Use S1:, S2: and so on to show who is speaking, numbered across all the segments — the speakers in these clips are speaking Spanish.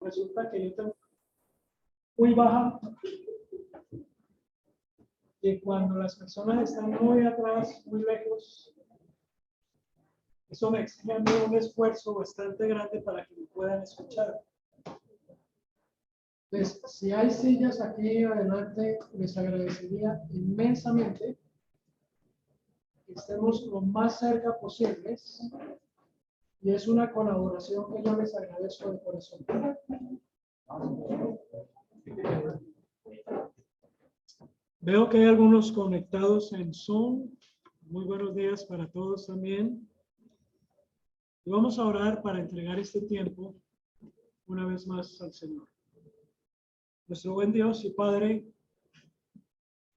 S1: resulta que yo tengo muy baja, que cuando las personas están muy atrás, muy lejos, eso me exige a mí un esfuerzo bastante grande para que me puedan escuchar. Entonces, si hay sillas aquí adelante, les agradecería inmensamente que estemos lo más cerca posibles, y es una colaboración que yo les agradezco de corazón. Veo que hay algunos conectados en Zoom. Muy buenos días para todos también. Y vamos a orar para entregar este tiempo una vez más al Señor. Nuestro buen Dios y Padre,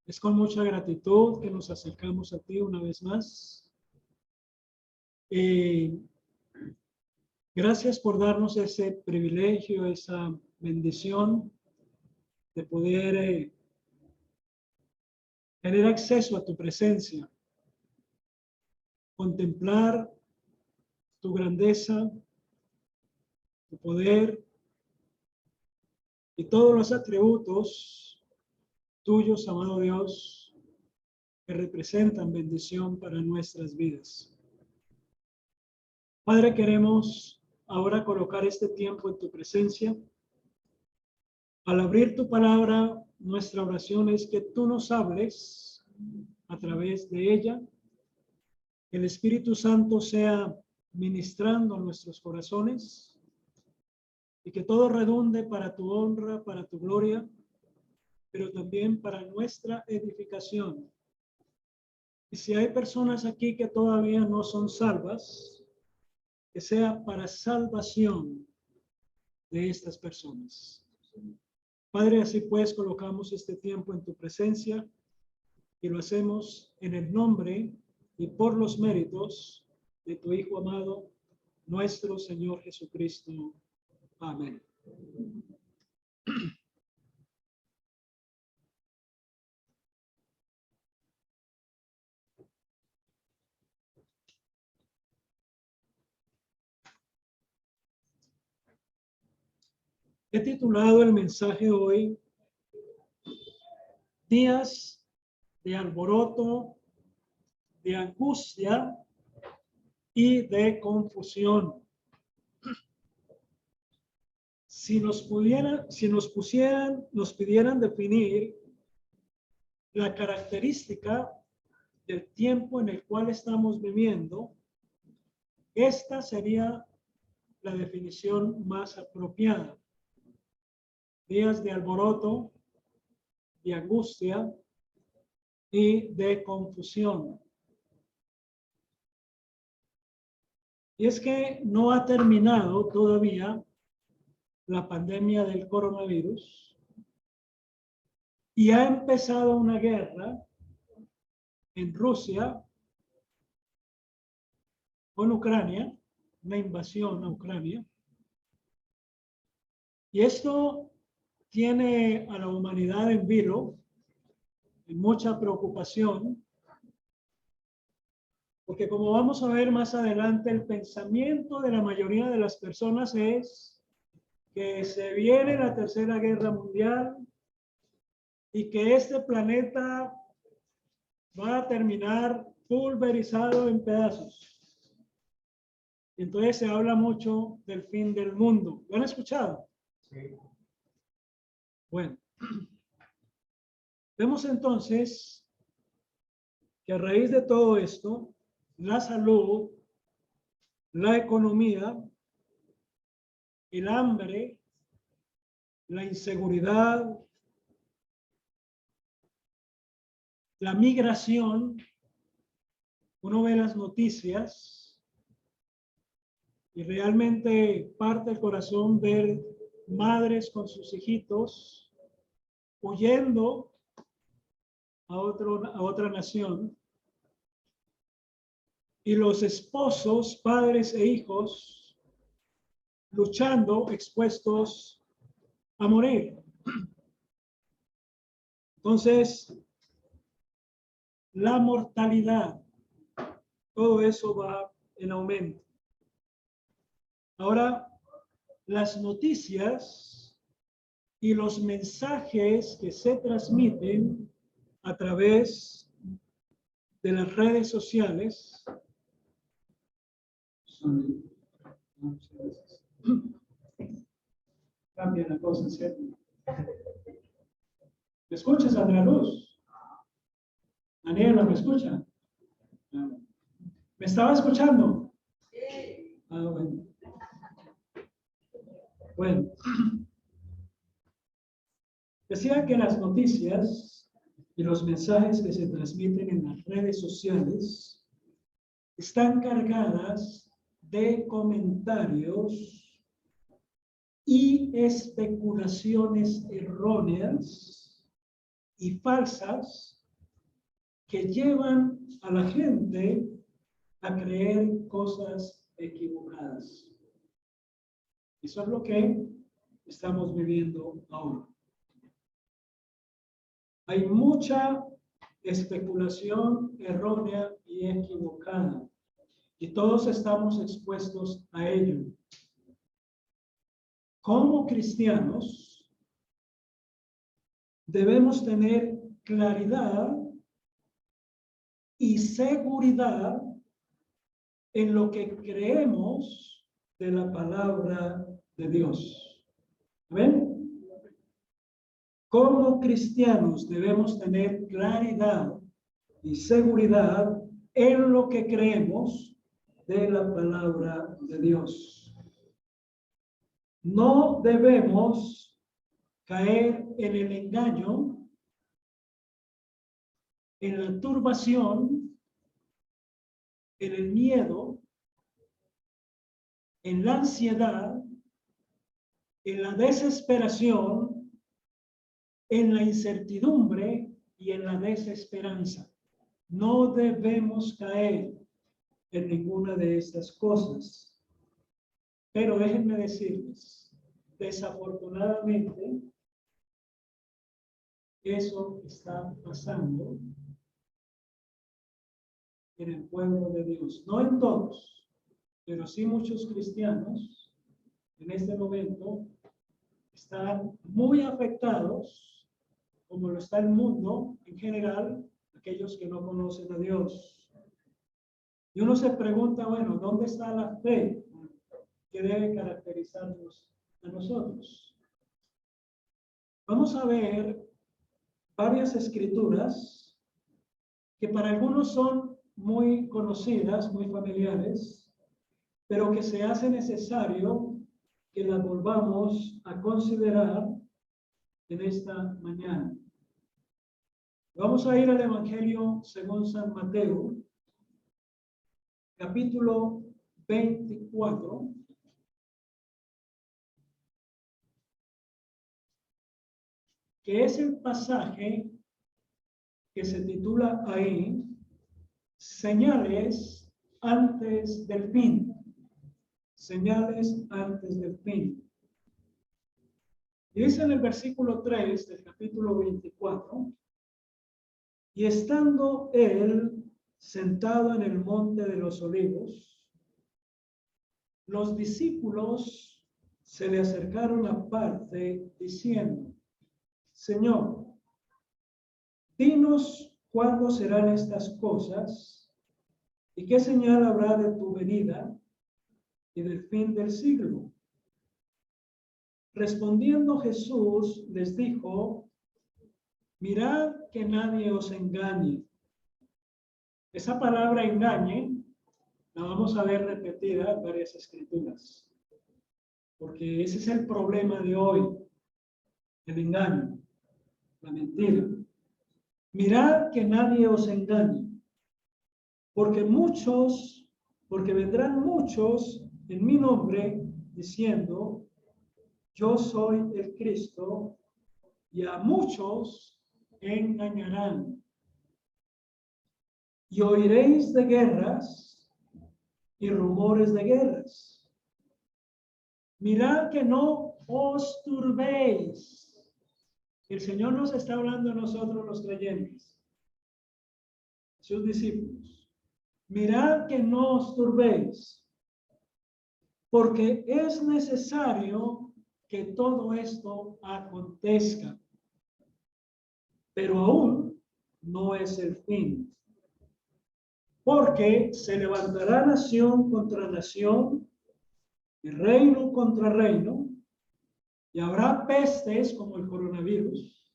S1: es con mucha gratitud que nos acercamos a ti una vez más. Gracias por darnos ese privilegio, esa bendición de poder tener acceso a tu presencia, contemplar tu grandeza, tu poder y todos los atributos tuyos, amado Dios, que representan bendición para nuestras vidas. Padre, queremos ahora colocar este tiempo en tu presencia. Al abrir tu palabra, nuestra oración es que tú nos hables a través de ella, que el Espíritu Santo sea ministrando a nuestros corazones y que todo redunde para tu honra, para tu gloria, pero también para nuestra edificación. Y si hay personas aquí que todavía no son salvas, que sea para salvación de estas personas. Padre, así pues colocamos este tiempo en tu presencia y lo hacemos en el nombre y por los méritos de tu Hijo amado, nuestro Señor Jesucristo. Amén. He titulado el mensaje hoy, Días de alboroto, de angustia y de confusión. Si nos pidieran definir la característica del tiempo en el cual estamos viviendo, esta sería la definición más apropiada. Días de alboroto, de angustia y de confusión. Y es que no ha terminado todavía la pandemia del coronavirus y ha empezado una guerra en Rusia con Ucrania, una invasión a Ucrania. Y esto tiene a la humanidad en vilo, en mucha preocupación, porque como vamos a ver más adelante, el pensamiento de la mayoría de las personas es que se viene la Tercera Guerra Mundial y que este planeta va a terminar pulverizado en pedazos. Entonces se habla mucho del fin del mundo. ¿Lo han escuchado? Sí. Bueno, vemos entonces que a raíz de todo esto, la salud, la economía, el hambre, la inseguridad, la migración, uno ve las noticias y realmente parte el corazón ver madres con sus hijitos huyendo a otra nación, y los esposos, padres e hijos luchando, expuestos a morir. Entonces, la mortalidad, todo eso va en aumento. Ahora, las noticias y los mensajes que se transmiten a través de las redes sociales cambia la cosa, ¿cierto? ¿Me escuchas, Andrea Luz? Daniela, ¿me escucha? ¿Me estaba escuchando? Sí. Bueno. Bueno. Decía que las noticias y los mensajes que se transmiten en las redes sociales están cargadas de comentarios y especulaciones erróneas y falsas que llevan a la gente a creer cosas equivocadas. Eso es lo que estamos viviendo ahora. Hay mucha especulación errónea y equivocada, y todos estamos expuestos a ello. Como cristianos, debemos tener claridad y seguridad en lo que creemos de la palabra de Dios. ¿Ven? Como cristianos debemos tener claridad y seguridad en lo que creemos de la palabra de Dios. No debemos caer en el engaño, en la turbación, en el miedo, en la ansiedad, en la desesperación, en la incertidumbre y en la desesperanza. No debemos caer en ninguna de estas cosas. Pero déjenme decirles, desafortunadamente, eso está pasando en el pueblo de Dios. No en todos, pero sí muchos cristianos en este momento están muy afectados, como lo está el mundo en general, aquellos que no conocen a Dios. Y uno se pregunta, bueno, ¿dónde está la fe que debe caracterizarnos a nosotros? Vamos a ver varias escrituras que para algunos son muy conocidas, muy familiares, pero que se hace necesario que las volvamos a considerar en esta mañana. Vamos a ir al Evangelio según San Mateo, capítulo 24. Que es el pasaje que se titula ahí, Señales antes del fin. Señales antes del fin. Y dice en el versículo 3 del capítulo 24, y estando él sentado en el monte de los olivos, los discípulos se le acercaron aparte diciendo, Señor, dinos cuándo serán estas cosas y qué señal habrá de tu venida y del fin del siglo. Respondiendo Jesús les dijo, mirad que nadie os engañe. Esa palabra engañe la vamos a ver repetida en varias escrituras, porque ese es el problema de hoy, el engaño, la mentira. Mirad que nadie os engañe, porque vendrán muchos en mi nombre diciendo, yo soy el Cristo, y a muchos engañarán. Y oiréis de guerras y rumores de guerras. Mirad que no os turbéis. El Señor nos está hablando a nosotros los creyentes, sus discípulos. Mirad que no os turbéis, porque es necesario que todo esto acontezca, pero aún no es el fin. Porque se levantará nación contra nación y reino contra reino, y habrá pestes como el coronavirus,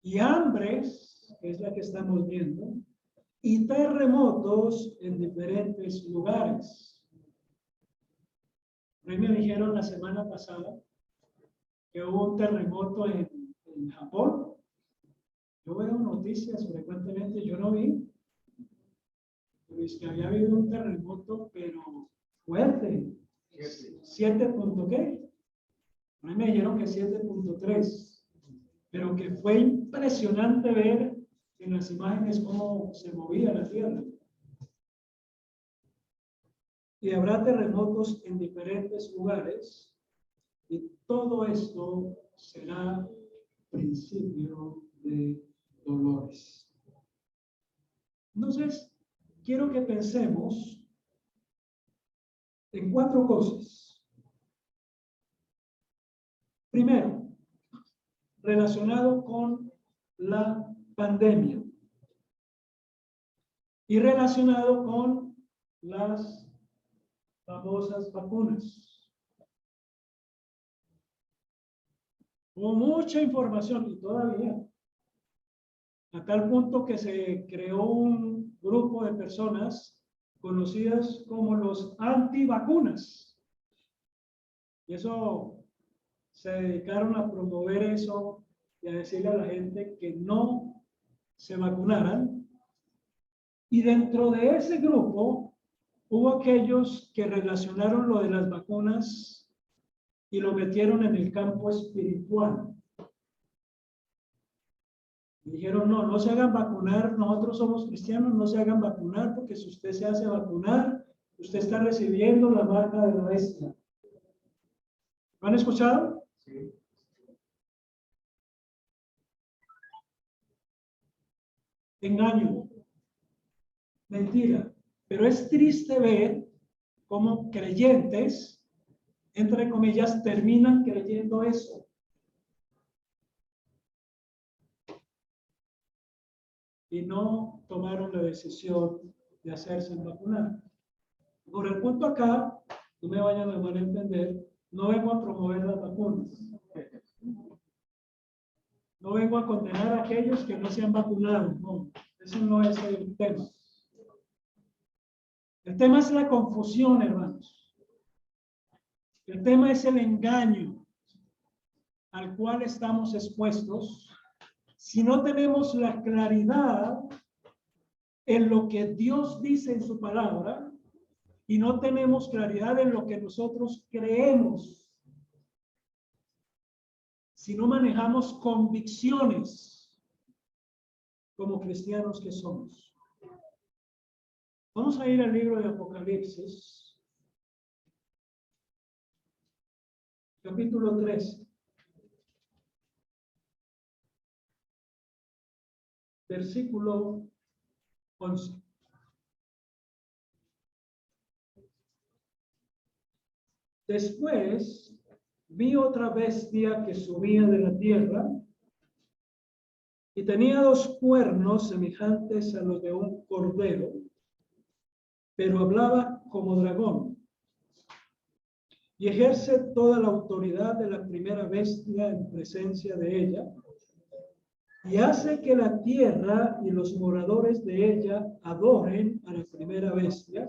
S1: y hambres, que es la que estamos viendo, y terremotos en diferentes lugares. A mí me dijeron la semana pasada que hubo un terremoto en Japón. Yo veo noticias frecuentemente, yo no vi, pero es que había habido un terremoto, pero fuerte. 7 punto ¿qué? A mí me dijeron que 7.3, pero que fue impresionante ver en las imágenes cómo se movía la tierra. Y habrá terremotos en diferentes lugares, y todo esto será principio de dolores. Entonces, quiero que pensemos en 4 cosas. Primero, relacionado con la pandemia y relacionado con las famosas vacunas. Hubo mucha información y todavía, a tal punto que se creó un grupo de personas conocidas como los antivacunas. Y eso se dedicaron a promover eso y a decirle a la gente que no se vacunaran. Y dentro de ese grupo hubo aquellos que relacionaron lo de las vacunas y lo metieron en el campo espiritual. Dijeron, no, no se hagan vacunar, nosotros somos cristianos, no se hagan vacunar, porque si usted se hace vacunar, usted está recibiendo la marca de la bestia. ¿Lo han escuchado? Sí. Engaño, mentira. Pero es triste ver cómo creyentes, entre comillas, terminan creyendo eso. Y no tomaron la decisión de hacerse vacunar. Por el punto acá, no me vayan a malentender, no vengo a promover las vacunas. No vengo a condenar a aquellos que no se han vacunado. No, ese no es el tema. El tema es la confusión, hermanos. El tema es el engaño al cual estamos expuestos si no tenemos la claridad en lo que Dios dice en su palabra y no tenemos claridad en lo que nosotros creemos. Si no manejamos convicciones como cristianos que somos. Vamos a ir al libro de Apocalipsis, capítulo 3. Versículo 11. Después vi otra bestia que subía de la tierra y tenía 2 cuernos semejantes a los de un cordero, pero hablaba como dragón y ejerce toda la autoridad de la primera bestia en presencia de ella, y hace que la tierra y los moradores de ella adoren a la primera bestia,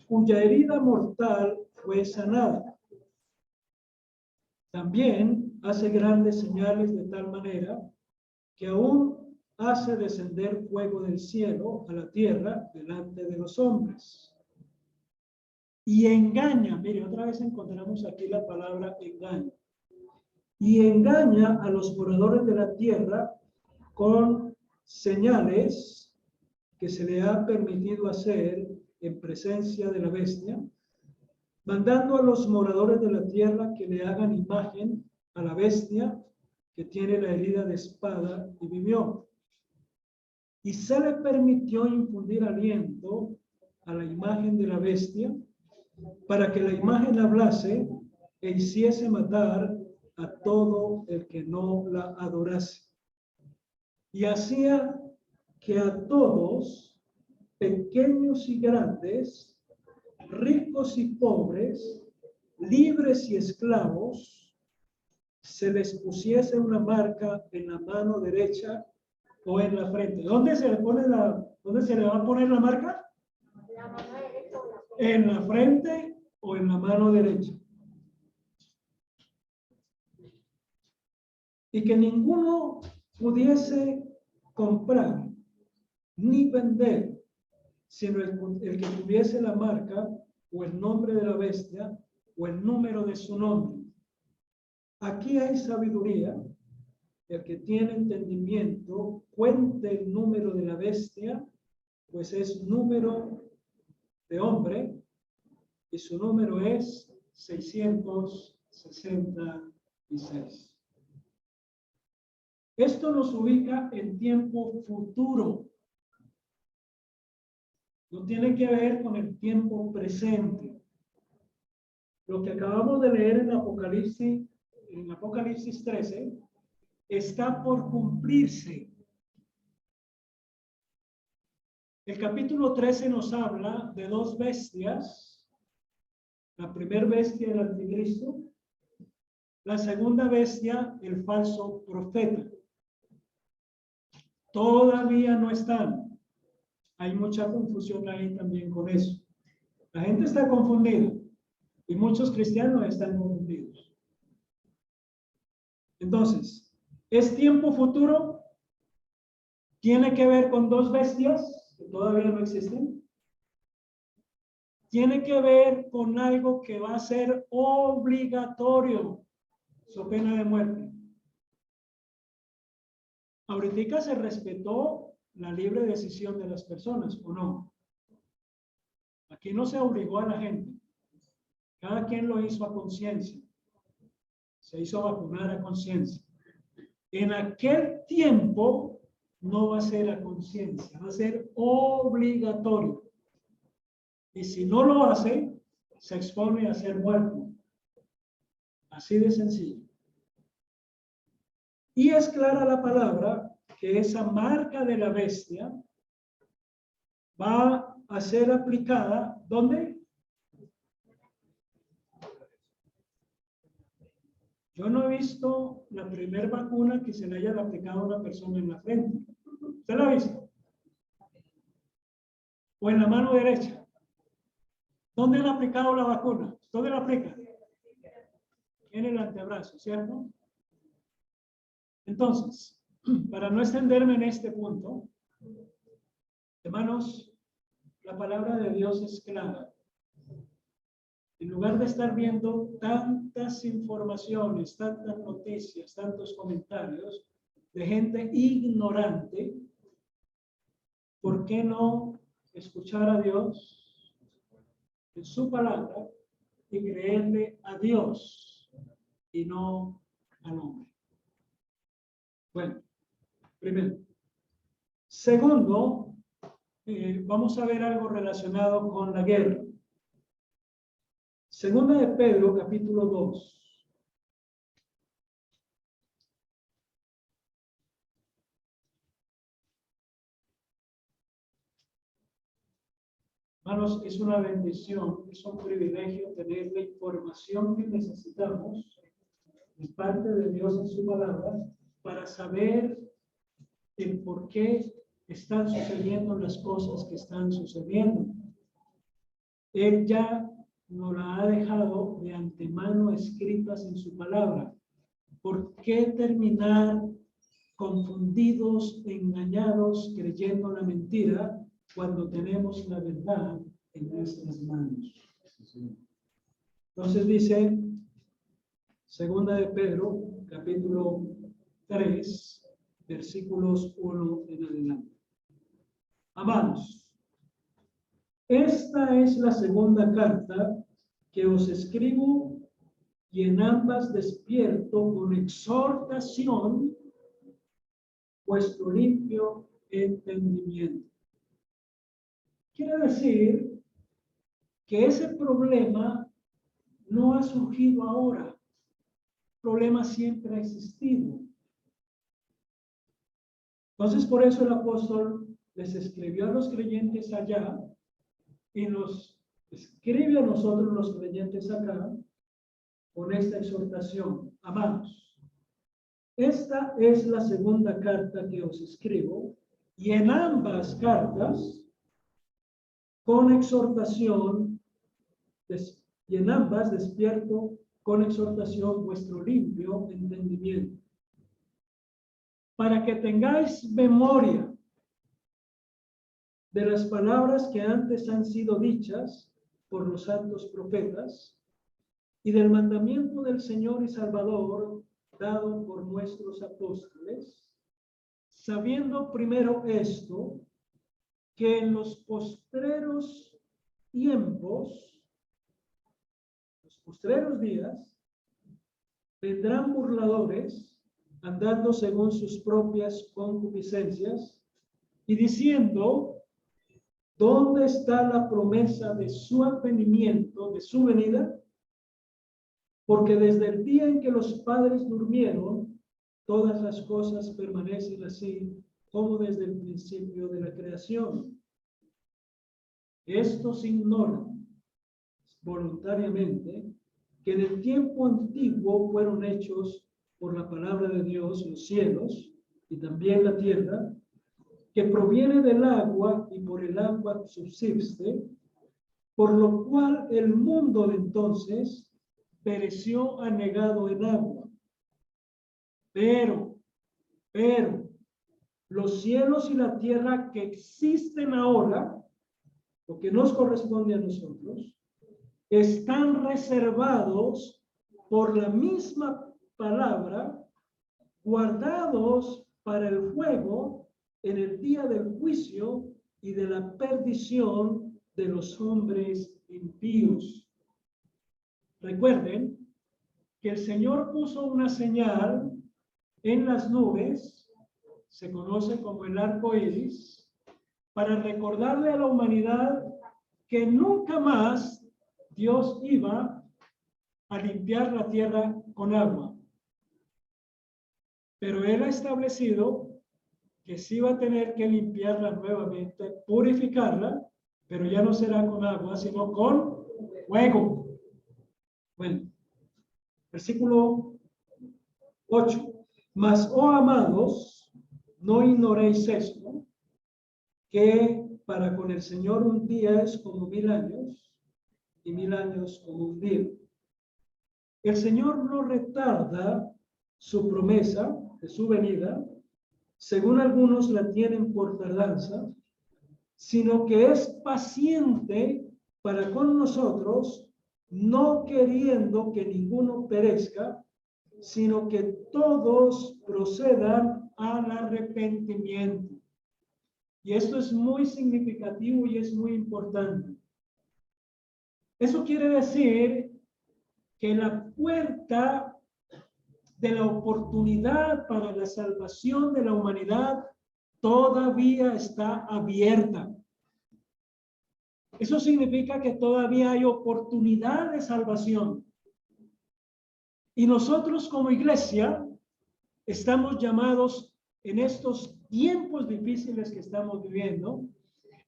S1: cuya herida mortal fue sanada. También hace grandes señales de tal manera que aún hace descender fuego del cielo a la tierra delante de los hombres. Y engaña, mire, otra vez encontramos aquí la palabra engaño. Y engaña a los moradores de la tierra con señales que se le ha permitido hacer en presencia de la bestia, mandando a los moradores de la tierra que le hagan imagen a la bestia que tiene la herida de espada y vivió. Y se le permitió infundir aliento a la imagen de la bestia para que la imagen hablase e hiciese matar a todo el que no la adorase. Y hacía que a todos, pequeños y grandes, ricos y pobres, libres y esclavos, se les pusiese una marca en la mano derecha o en la frente. ¿Dónde se le va a poner la marca? En la frente o en la mano derecha. Y que ninguno pudiese comprar ni vender, sino el que tuviese la marca o el nombre de la bestia o el número de su nombre. Aquí hay sabiduría. El que tiene entendimiento cuente el número de la bestia, pues es número de hombre y su número es 666. Esto nos ubica en tiempo futuro. No tiene que ver con el tiempo presente. Lo que acabamos de leer en Apocalipsis 13, está por cumplirse. El capítulo 13 nos habla de dos bestias. La primera bestia, el anticristo. La segunda bestia, el falso profeta. Todavía no están. Hay mucha confusión ahí también con eso. La gente está confundida y muchos cristianos están confundidos. Entonces, ¿es tiempo futuro? ¿Tiene que ver con dos bestias que todavía no existen? Tiene que ver con algo que va a ser obligatorio, su pena de muerte. Ahorita se respetó la libre decisión de las personas, ¿o no? Aquí no se obligó a la gente. Cada quien lo hizo a conciencia. Se hizo vacunar a conciencia. En aquel tiempo no va a ser a conciencia, va a ser obligatorio. Y si no lo hace, se expone a ser muerto. Así de sencillo. Y es clara la palabra que esa marca de la bestia va a ser aplicada, ¿dónde? Yo no he visto la primera vacuna que se le haya aplicado a una persona en la frente. ¿Usted la ha visto? O en la mano derecha. ¿Dónde le ha aplicado la vacuna? ¿Dónde la aplica? En el antebrazo, ¿cierto? Entonces, para no extenderme en este punto, hermanos, la palabra de Dios es clara. En lugar de estar viendo tantas informaciones, tantas noticias, tantos comentarios de gente ignorante, ¿por qué no escuchar a Dios en su palabra y creerle a Dios y no al hombre? Bueno, primero. Segundo, vamos a ver algo relacionado con la guerra. Segunda de Pedro, capítulo 2. Hermanos, es una bendición, es un privilegio tener la información que necesitamos de parte de Dios en su palabra para saber el por qué están sucediendo las cosas que están sucediendo. Él ya nos la ha dejado de antemano escritas en su palabra. ¿Por qué terminar confundidos, engañados, creyendo la mentira cuando tenemos la verdad en nuestras manos? Entonces dice, segunda de Pedro, capítulo 3, versículos 1 en adelante. Amados, esta es la segunda carta que os escribo y en ambas despierto con exhortación vuestro limpio entendimiento. Quiere decir que ese problema no ha surgido ahora. El problema siempre ha existido. Entonces, por eso el apóstol les escribió a los creyentes allá y nos escribe a nosotros los creyentes acá con esta exhortación. Amados, esta es la segunda carta que os escribo, y en ambas cartas, con exhortación, y en ambas despierto con exhortación vuestro limpio entendimiento, para que tengáis memoria de las palabras que antes han sido dichas por los santos profetas, y del mandamiento del Señor y Salvador dado por nuestros apóstoles, sabiendo primero esto, que en los postreros tiempos, los postreros días, vendrán burladores, andando según sus propias concupiscencias, y diciendo, ¿dónde está la promesa de su advenimiento, de su venida? Porque desde el día en que los padres durmieron, todas las cosas permanecen así como desde el principio de la creación. Estos ignoran voluntariamente que en el tiempo antiguo fueron hechos por la palabra de Dios los cielos y también la tierra, que proviene del agua y por el agua subsiste, por lo cual el mundo de entonces pereció anegado en agua. Pero, los cielos y la tierra que existen ahora, lo que nos corresponde a nosotros, están reservados por la misma palabra, guardados para el fuego en el día del juicio y de la perdición de los hombres impíos. Recuerden que el Señor puso una señal en las nubes, se conoce como el arco iris, para recordarle a la humanidad que nunca más Dios iba a limpiar la tierra con agua. Pero Él ha establecido que sí va a tener que limpiarla nuevamente, purificarla, pero ya no será con agua, sino con fuego. Bueno, versículo 8. Mas, oh amados, no ignoréis esto, que para con el Señor un día es como 1000 años, y 1000 años como un día. El Señor no retarda su promesa de su venida, según algunos la tienen por tardanza, sino que es paciente para con nosotros, no queriendo que ninguno perezca, sino que todos procedan al arrepentimiento. Y esto es muy significativo y es muy importante. Eso quiere decir que la puerta de la oportunidad para la salvación de la humanidad todavía está abierta. Eso significa que todavía hay oportunidad de salvación. Y nosotros como iglesia estamos llamados en estos tiempos difíciles que estamos viviendo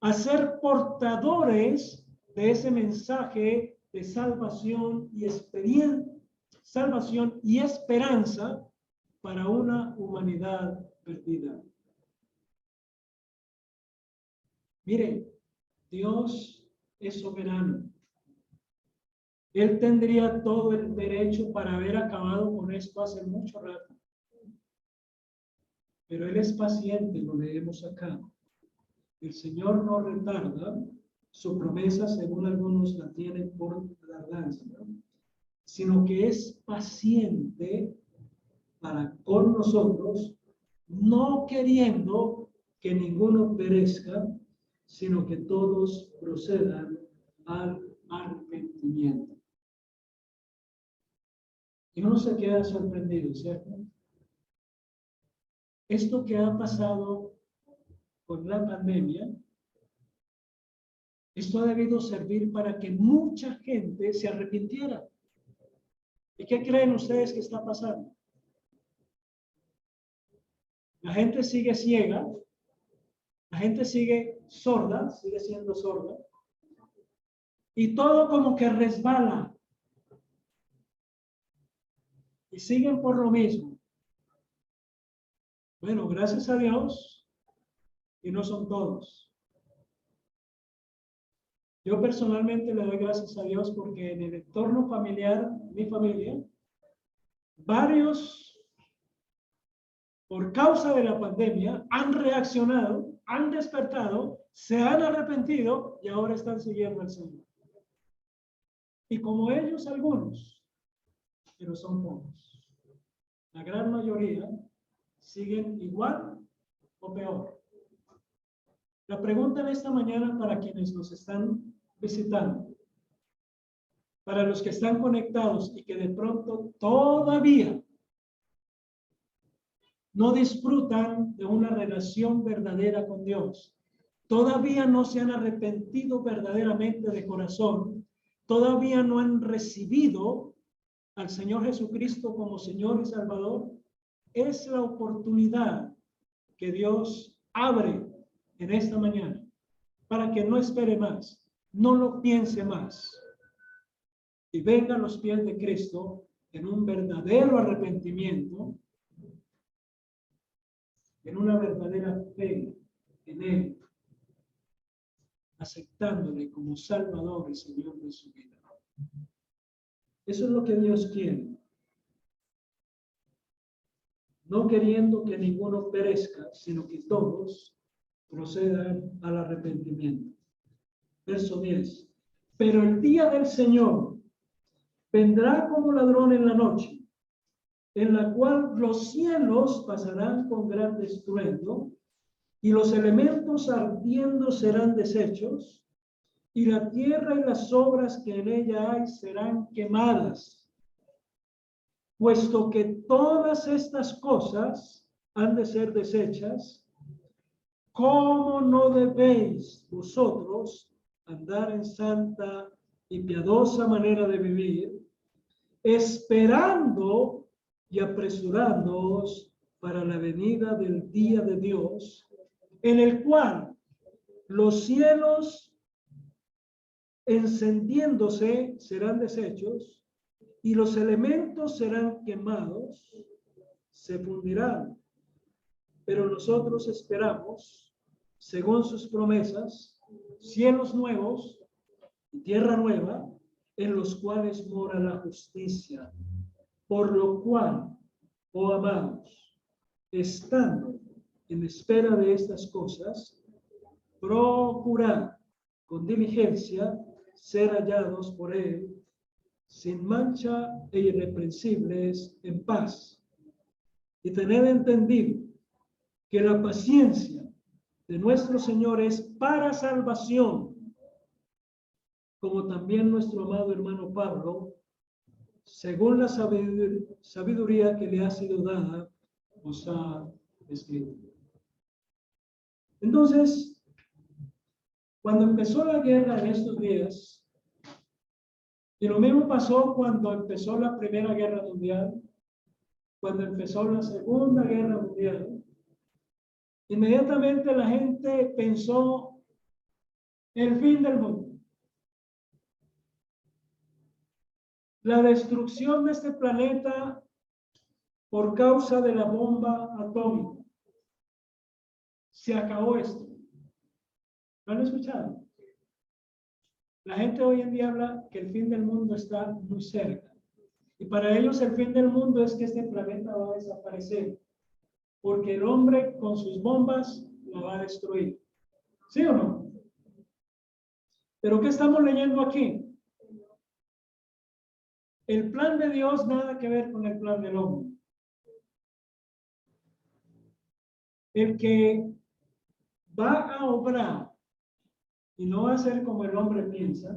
S1: a ser portadores de ese mensaje de salvación y esperanza para una humanidad perdida. Miren, Dios es soberano. Él tendría todo el derecho para haber acabado con esto hace mucho rato. Pero Él es paciente, lo leemos acá. El Señor no retarda su promesa, según algunos la tienen por tardanza, ¿no? Sino que es paciente para con nosotros, no queriendo que ninguno perezca, sino que todos procedan al arrepentimiento. Y uno se queda sorprendido, ¿cierto? Esto que ha pasado con la pandemia Esto ha debido servir para que mucha gente se arrepintiera. ¿Y qué creen ustedes que está pasando? La gente sigue ciega, la gente sigue sorda, sigue siendo sorda, y todo como que resbala. Y siguen por lo mismo. Bueno, gracias a Dios, y no son todos. Yo personalmente le doy gracias a Dios porque en el entorno familiar, mi familia, varios, por causa de la pandemia, han reaccionado, han despertado, se han arrepentido y ahora están siguiendo al Señor. Y como ellos, algunos, pero son pocos. La gran mayoría siguen igual o peor. La pregunta en esta mañana para quienes nos están visitando, para los que están conectados y que de pronto todavía no disfrutan de una relación verdadera con Dios, todavía no se han arrepentido verdaderamente de corazón, todavía no han recibido al Señor Jesucristo como Señor y Salvador, es la oportunidad que Dios abre en esta mañana para que no espere más, no lo piense más y venga a los pies de Cristo en un verdadero arrepentimiento, en una verdadera fe en Él, aceptándole como Salvador y Señor de su vida. Eso es lo que Dios quiere. No queriendo que ninguno perezca, sino que todos procedan al arrepentimiento. Verso 10. Pero el día del Señor vendrá como ladrón en la noche, en la cual los cielos pasarán con gran estruendo, y los elementos ardiendo serán deshechos, y la tierra y las obras que en ella hay serán quemadas. Puesto que todas estas cosas han de ser deshechas, ¿cómo no debéis vosotros andar en santa y piadosa manera de vivir, esperando y apresurándoos para la venida del día de Dios, en el cual los cielos encendiéndose serán deshechos y los elementos serán quemados, se fundirán? Pero nosotros esperamos, según sus promesas, cielos nuevos y tierra nueva, en los cuales mora la justicia. Por lo cual, oh amados, estando en espera de estas cosas, procurad con diligencia ser hallados por Él, sin mancha e irreprensibles en paz. Y tened entendido que la paciencia de nuestro Señor es para salvación, como también nuestro amado hermano Pablo, según la sabiduría que le ha sido dada, os ha escrito. Entonces, cuando empezó la guerra en estos días, y lo mismo pasó cuando empezó la Primera Guerra Mundial, cuando empezó la Segunda Guerra Mundial, inmediatamente la gente pensó el fin del mundo. La destrucción de este planeta por causa de la bomba atómica. Se acabó esto. ¿Lo han escuchado? La gente hoy en día habla que el fin del mundo está muy cerca. Y para ellos el fin del mundo es que este planeta va a desaparecer. Porque el hombre con sus bombas lo va a destruir. ¿Sí o no? Pero ¿qué estamos leyendo aquí? El plan de Dios nada que ver con el plan del hombre. El que va a obrar y no va a ser como el hombre piensa,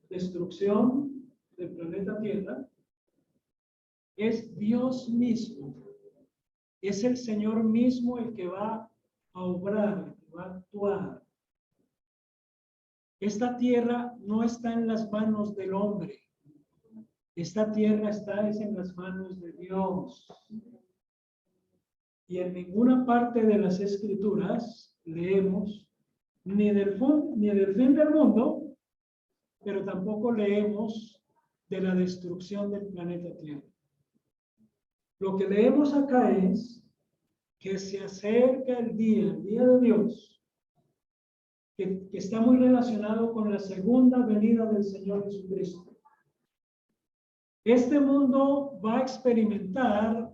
S1: destrucción del planeta Tierra, es Dios mismo. Es el Señor mismo el que va a obrar, el que va a actuar. esta tierra no está en las manos del hombre. Esta tierra está en las manos de Dios. Y en ninguna parte de las Escrituras leemos ni del fin del mundo, pero tampoco leemos de la destrucción del planeta Tierra. Lo que leemos acá es que se acerca el día de Dios, que está muy relacionado con la segunda venida del Señor Jesucristo. Este mundo va a experimentar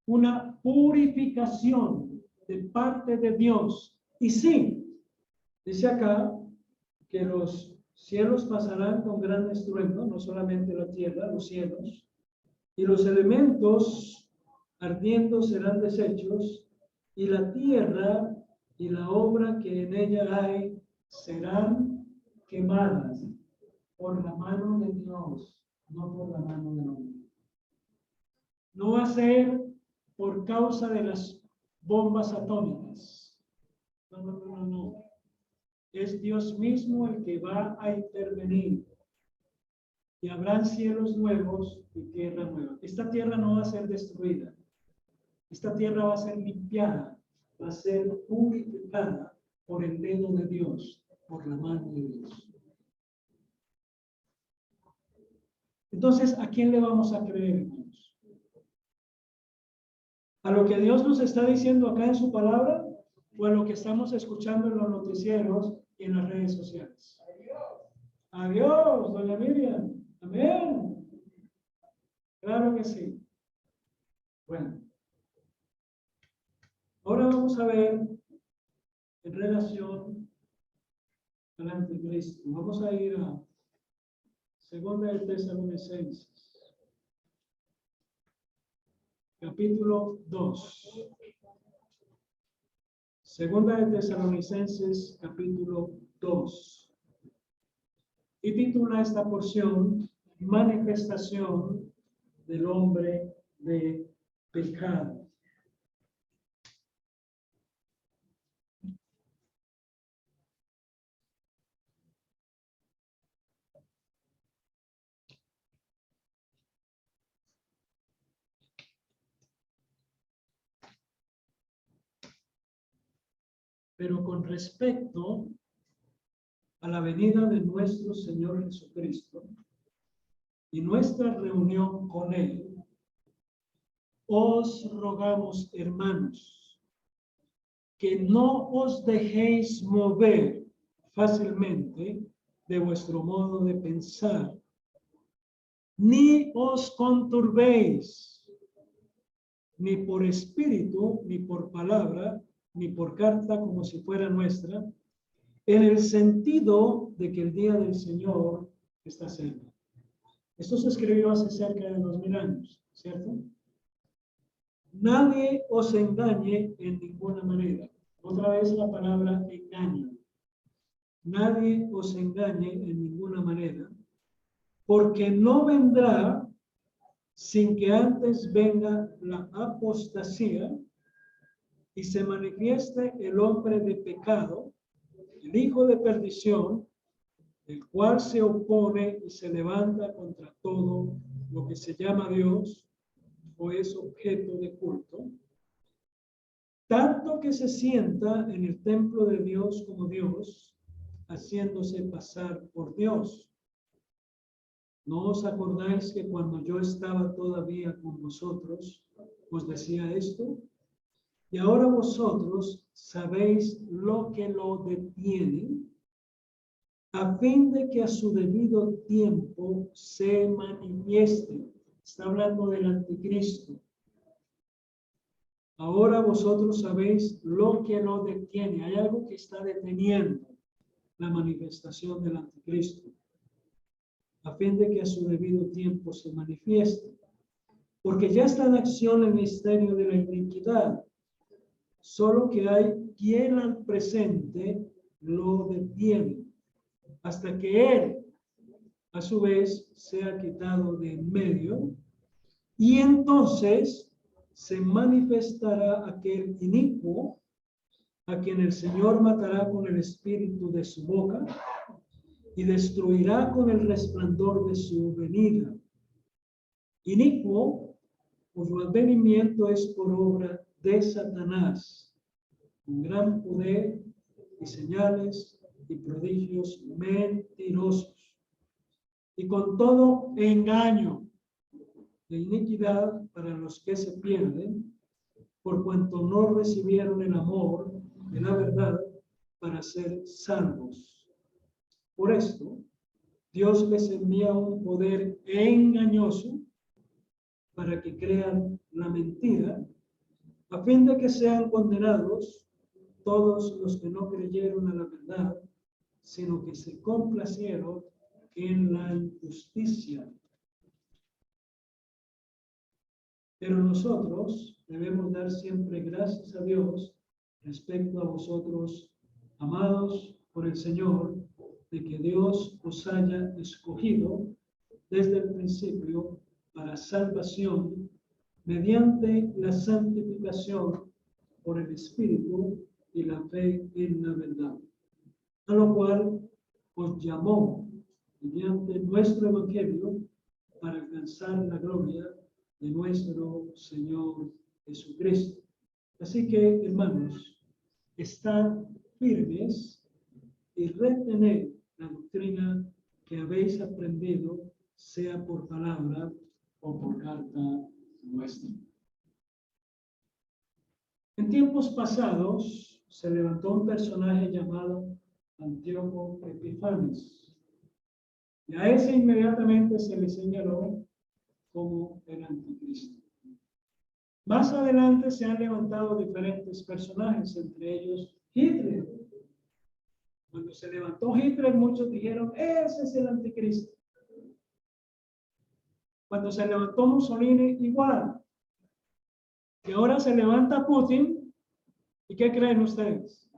S1: una purificación de parte de Dios. Y sí, dice acá que los cielos pasarán con gran estruendo, no solamente la tierra, los cielos, y los elementos ardiendo serán deshechos, y la tierra y la obra que en ella hay serán quemadas por la mano de Dios, no por la mano del hombre. No va a ser por causa de las bombas atómicas. No. Es Dios mismo el que va a intervenir. Y habrán cielos nuevos y tierra nueva. Esta tierra no va a ser destruida. Esta tierra va a ser limpiada, va a ser purificada por el dedo de Dios, por la mano de Dios. Entonces, ¿a quién le vamos a creer, hermanos? ¿A lo que Dios nos está diciendo acá en su palabra o a lo que estamos escuchando en los noticieros y en las redes sociales? Adiós, doña Miriam. Amén. Claro que sí. Bueno. Ahora vamos a ver en relación al anticristo. Vamos a ir a 2 de Tesalonicenses, capítulo 2. 2 de Tesalonicenses, capítulo 2. Y titula esta porción Manifestación del hombre de pecado. Pero con respecto a la venida de nuestro Señor Jesucristo y nuestra reunión con Él, os rogamos, hermanos, que no os dejéis mover fácilmente de vuestro modo de pensar, ni os conturbéis, ni por espíritu, ni por palabra, ni por carta como si fuera nuestra, en el sentido de que el día del Señor está cerca. Esto se escribió hace cerca de 2000 años, ¿cierto? Nadie os engañe en ninguna manera. Otra vez la palabra engaño. Nadie os engañe en ninguna manera, porque no vendrá sin que antes venga la apostasía y se manifieste el hombre de pecado, el hijo de perdición, el cual se opone y se levanta contra todo lo que se llama Dios o es objeto de culto, tanto que se sienta en el templo de Dios como Dios, haciéndose pasar por Dios. ¿No os acordáis que cuando yo estaba todavía con vosotros, os decía esto? Y ahora vosotros sabéis lo que lo detiene, a fin de que a su debido tiempo se manifieste. Está hablando del anticristo. Ahora vosotros sabéis lo que lo detiene. Hay algo que está deteniendo la manifestación del anticristo, a fin de que a su debido tiempo se manifieste. Porque ya está en acción el misterio de la iniquidad, solo que hay quien al presente lo detiene, hasta que él, a su vez, sea quitado de en medio, y entonces se manifestará aquel inicuo, a quien el Señor matará con el espíritu de su boca y destruirá con el resplandor de su venida. Inicuo, cuyo advenimiento es por obra de Satanás, con gran poder y señales y prodigios mentirosos, y con todo engaño de iniquidad para los que se pierden, por cuanto no recibieron el amor de la verdad para ser salvos. Por esto, Dios les envía un poder engañoso para que crean la mentira, a fin de que sean condenados todos los que no creyeron a la verdad, sino que se complacieron en la injusticia. Pero nosotros debemos dar siempre gracias a Dios respecto a vosotros, amados por el Señor, de que Dios os haya escogido desde el principio para salvación mediante la santificación por el Espíritu y la fe en la verdad, a lo cual os llamó mediante nuestro Evangelio para alcanzar la gloria de nuestro Señor Jesucristo. Así que, hermanos, estad firmes y retened la doctrina que habéis aprendido, sea por palabra o por carta nuestra. En tiempos pasados se levantó un personaje llamado Antíoco Epifanes, y a ese inmediatamente se le señaló como el anticristo. Más adelante se han levantado diferentes personajes, entre ellos Hitler. Cuando se levantó Hitler, muchos dijeron, ese es el anticristo. Cuando se levantó Mussolini, igual. Y ahora se levanta Putin, ¿y qué creen ustedes?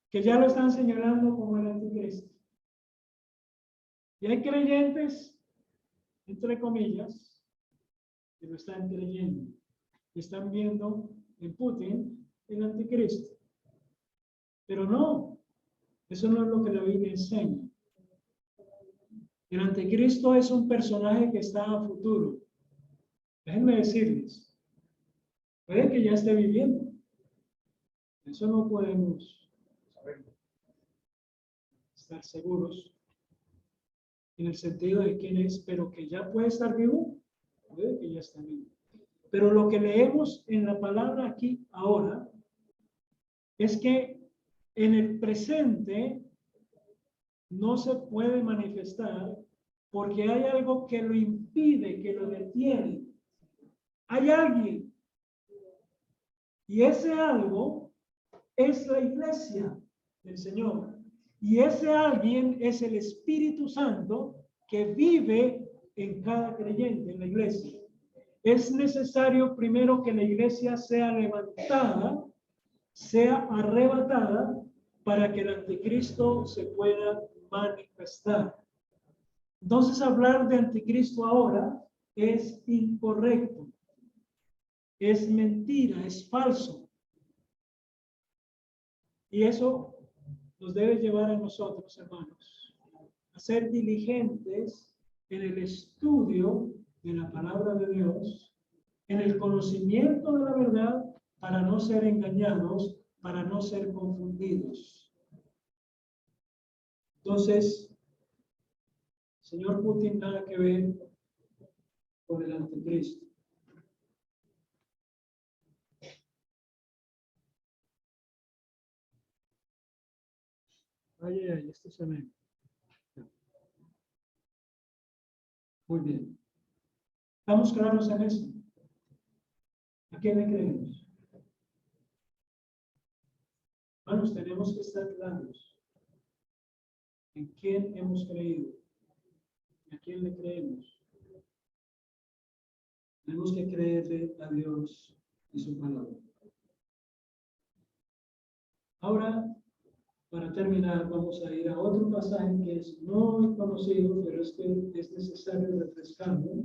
S1: Que ya lo están señalando como el anticristo. Y hay creyentes, entre comillas, que lo están creyendo, que están viendo en Putin el anticristo. Pero no, eso no es lo que la Biblia enseña. El anticristo es un personaje que está a futuro. Déjenme decirles, puede que ya esté viviendo. Eso no podemos estar seguros en el sentido de quién es, pero que ya puede estar vivo, puede que ya está vivo. Pero lo que leemos en la palabra aquí ahora es que en el presente no se puede manifestar porque hay algo que lo impide, que lo detiene. Hay alguien. Y ese algo es la iglesia del Señor. Y ese alguien es el Espíritu Santo que vive en cada creyente en la iglesia. Es necesario primero que la iglesia sea levantada, sea arrebatada, para que el anticristo se pueda manifestar. Entonces, hablar de anticristo ahora es incorrecto, es mentira, es falso. Y eso nos debe llevar a nosotros, hermanos, a ser diligentes en el estudio de la palabra de Dios, en el conocimiento de la verdad, para no ser engañados, para no ser confundidos. Entonces, señor Putin, nada que ver con el anticristo. Ay, esto se me... Muy bien. ¿Estamos claros en eso? ¿A quién le creemos? Hermanos, tenemos que estar claros en quién hemos creído y a quién le creemos. Tenemos que creerle a Dios y su palabra. Ahora, para terminar, vamos a ir a otro pasaje que es muy conocido, pero es que es necesario refrescarlo.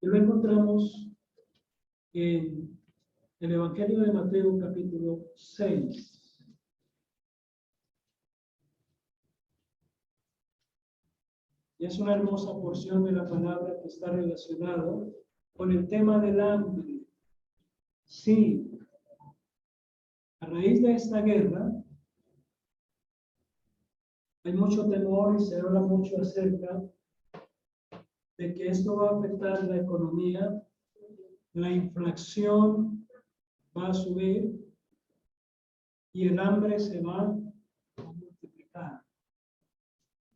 S1: Y lo encontramos en el Evangelio de Mateo, capítulo 6. Y es una hermosa porción de la palabra que está relacionado con el tema del hambre. Sí, a raíz de esta guerra, hay mucho temor y se habla mucho acerca de que esto va a afectar la economía, la inflación va a subir y el hambre se va a multiplicar.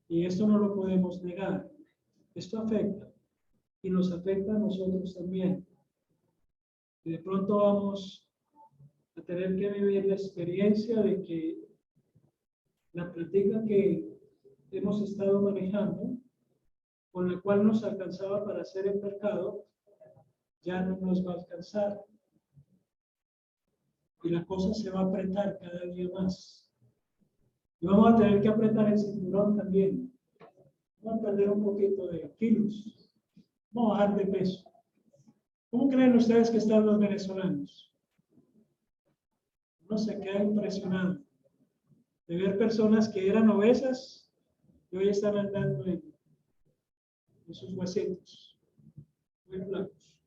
S1: Y esto no lo podemos negar. Esto afecta y nos afecta a nosotros también. Y de pronto vamos a tener que vivir la experiencia de que la práctica que hemos estado manejando, con la cual nos alcanzaba para hacer el mercado, ya no nos va a alcanzar. Y la cosa se va a apretar cada día más. Y vamos a tener que apretar el cinturón también. Vamos a perder un poquito de kilos. Vamos a bajar de peso. ¿Cómo creen ustedes que están los venezolanos? Uno se queda impresionado de ver personas que eran obesas y hoy están andando en sus huesitos, muy flacos.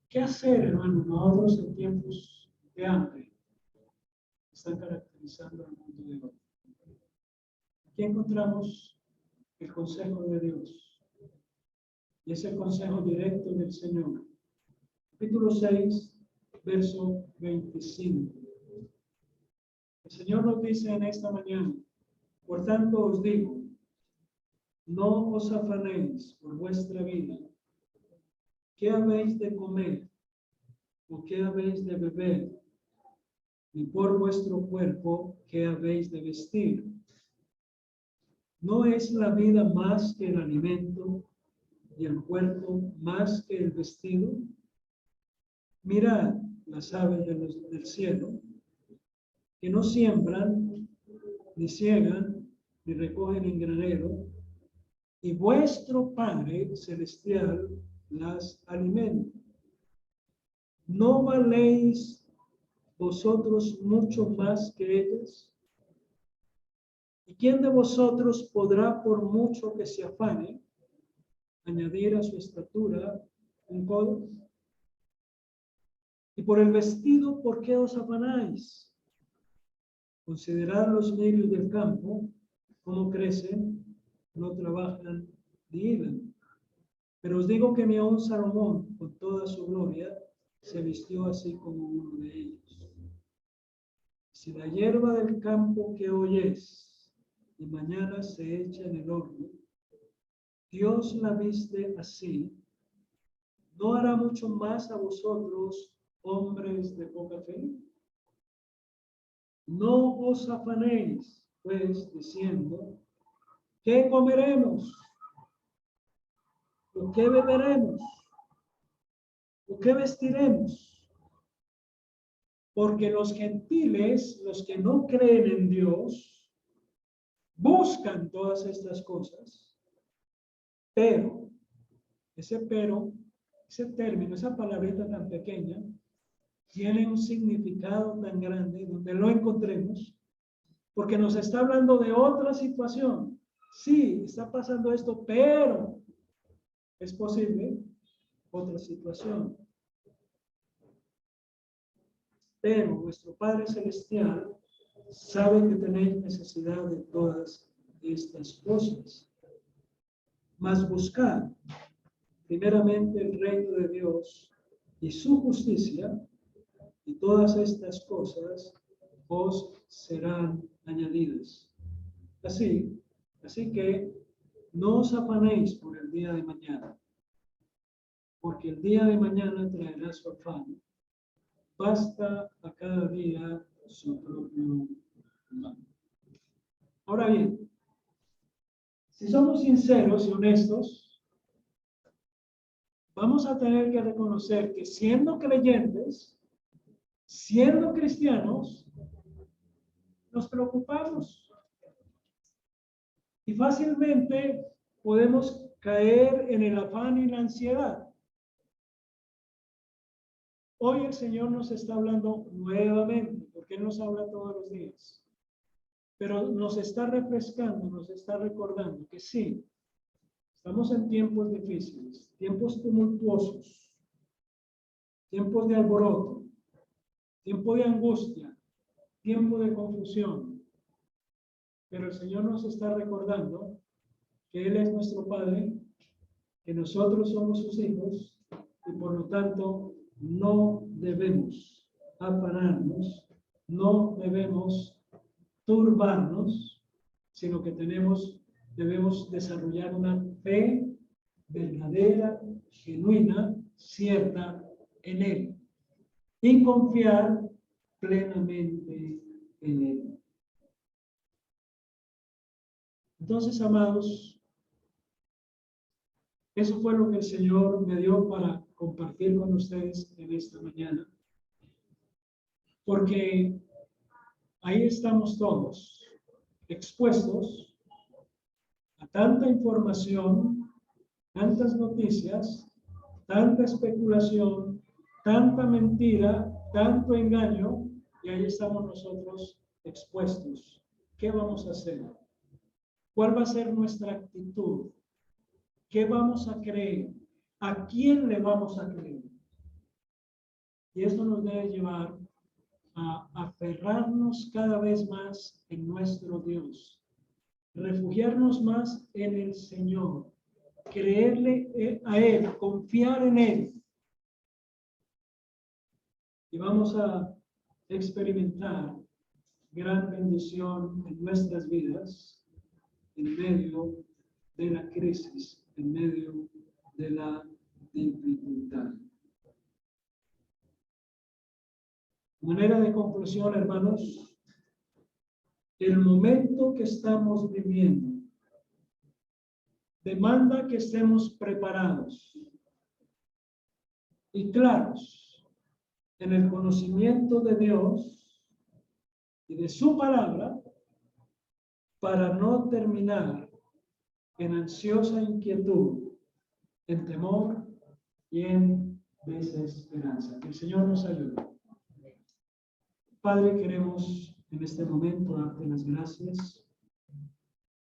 S1: ¿Qué hacer, hermano, nosotros en tiempos de hambre que están caracterizando al mundo de hoy? Aquí encontramos el consejo de Dios y es el consejo directo del Señor. Capítulo 6, verso 25. El Señor nos dice en esta mañana: por tanto os digo, no os afanéis por vuestra vida, qué habéis de comer o qué habéis de beber, ni por vuestro cuerpo qué habéis de vestir. ¿No es la vida más que el alimento y el cuerpo más que el vestido? Mirad las aves del cielo, que no siembran, ni ciegan, ni recogen en granero, y vuestro Padre Celestial las alimenta. ¿No valéis vosotros mucho más que ellas? ¿Y quién de vosotros podrá, por mucho que se afane, añadir a su estatura un codo? Y por el vestido, ¿por qué os afanáis? Considerad los lirios del campo, cómo crecen, no trabajan ni hilan. Pero os digo que ni aun Salomón, con toda su gloria, se vistió así como uno de ellos. Si la hierba del campo que hoy es y mañana se echa en el horno, Dios la viste así, ¿no hará mucho más a vosotros, hombres de poca fe? No os afanéis, pues, diciendo, ¿qué comeremos? ¿O qué beberemos? ¿O qué vestiremos? Porque los gentiles, los que no creen en Dios, buscan todas estas cosas, pero, ese término, esa palabrita tan pequeña, tiene un significado tan grande donde lo encontremos, porque nos está hablando de otra situación. Sí, está pasando esto, pero es posible otra situación. Pero vuestro Padre Celestial sabe que tenéis necesidad de todas estas cosas. Mas buscad primeramente el reino de Dios y su justicia, y todas estas cosas os serán añadidas. Así que no os afanéis por el día de mañana, porque el día de mañana traerá su afán. Basta a cada día su propio mal. Ahora bien, si somos sinceros y honestos, vamos a tener que reconocer que siendo creyentes, siendo cristianos, nos preocupamos y fácilmente podemos caer en el afán y la ansiedad. Hoy el Señor nos está hablando nuevamente, porque Él nos habla todos los días. pero nos está refrescando, nos está recordando que sí, estamos en tiempos difíciles, tiempos tumultuosos, tiempos de alboroto, tiempo de angustia, tiempo de confusión. Pero el Señor nos está recordando que Él es nuestro Padre, que nosotros somos sus hijos y por lo tanto no debemos afanarnos, no debemos turbarnos, sino que debemos desarrollar una fe verdadera, genuina, cierta en Él y confiar plenamente en Él. Entonces, amados, eso fue lo que el Señor me dio para compartir con ustedes en esta mañana. Porque ahí estamos todos expuestos a tanta información, tantas noticias, tanta especulación, tanta mentira, tanto engaño, y ahí estamos nosotros expuestos. ¿Qué vamos a hacer? ¿Cuál va a ser nuestra actitud? ¿Qué vamos a creer? ¿A quién le vamos a creer? Y esto nos debe llevar a aferrarnos cada vez más en nuestro Dios, refugiarnos más en el Señor, creerle a Él, confiar en Él. Y vamos a experimentar gran bendición en nuestras vidas en medio de la crisis, en medio de la dificultad. Manera de conclusión, hermanos, el momento que estamos viviendo demanda que estemos preparados y claros en el conocimiento de Dios y de su palabra para no terminar en ansiosa inquietud, en temor y en desesperanza. Que el Señor nos ayude. Padre, queremos en este momento darte las gracias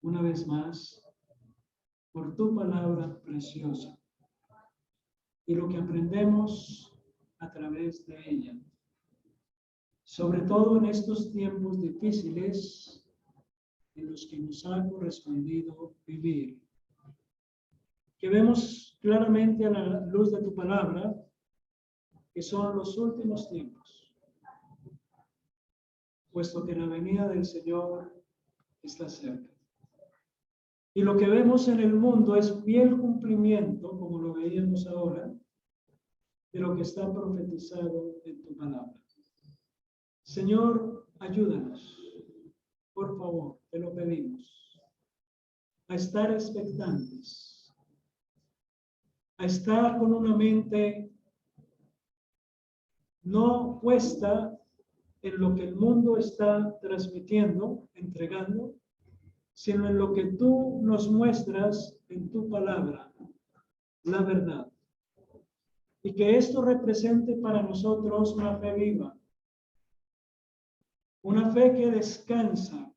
S1: una vez más por tu palabra preciosa y lo que aprendemos a través de ella, sobre todo en estos tiempos difíciles en los que nos ha correspondido vivir. Que vemos claramente a la luz de tu palabra que son los últimos tiempos, puesto que la venida del Señor está cerca. Y lo que vemos en el mundo es fiel cumplimiento, como lo veíamos ahora, de lo que está profetizado en tu palabra. Señor, ayúdanos, por favor, te lo pedimos, a estar expectantes, a estar con una mente no puesta en lo que el mundo está transmitiendo, entregando, sino en lo que tú nos muestras en tu palabra, la verdad. Y que esto represente para nosotros una fe viva, una fe que descansa,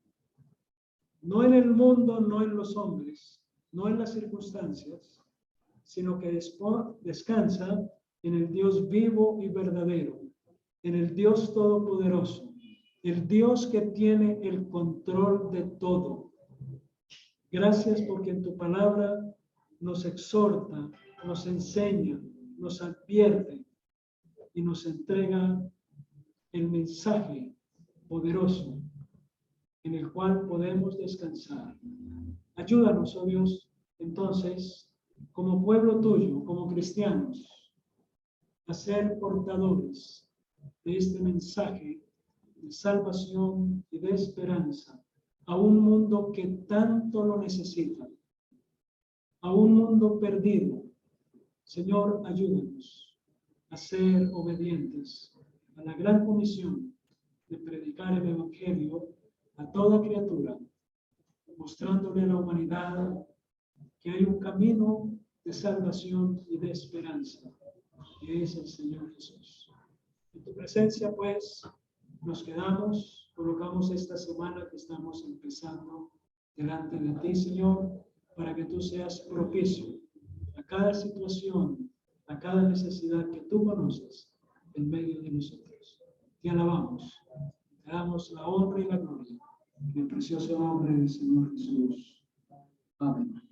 S1: no en el mundo, no en los hombres, no en las circunstancias, sino que descansa en el Dios vivo y verdadero, en el Dios todopoderoso, el Dios que tiene el control de todo. Gracias porque en tu palabra nos exhorta, nos enseña, nos advierte y nos entrega el mensaje poderoso en el cual podemos descansar. Ayúdanos, oh Dios, entonces, como pueblo tuyo, como cristianos, a ser portadores de este mensaje de salvación y de esperanza a un mundo que tanto lo necesita, a un mundo perdido. Señor, ayúdanos a ser obedientes a la gran comisión de predicar el Evangelio a toda criatura, mostrándole a la humanidad que hay un camino de salvación y de esperanza, que es el Señor Jesús. En tu presencia, pues, nos quedamos colocamos esta semana que estamos empezando delante de ti, Señor, para que tú seas propicio a cada situación, a cada necesidad que tú conoces en medio de nosotros. Te alabamos, te damos la honra y la gloria en el precioso nombre del Señor Jesús. Amén.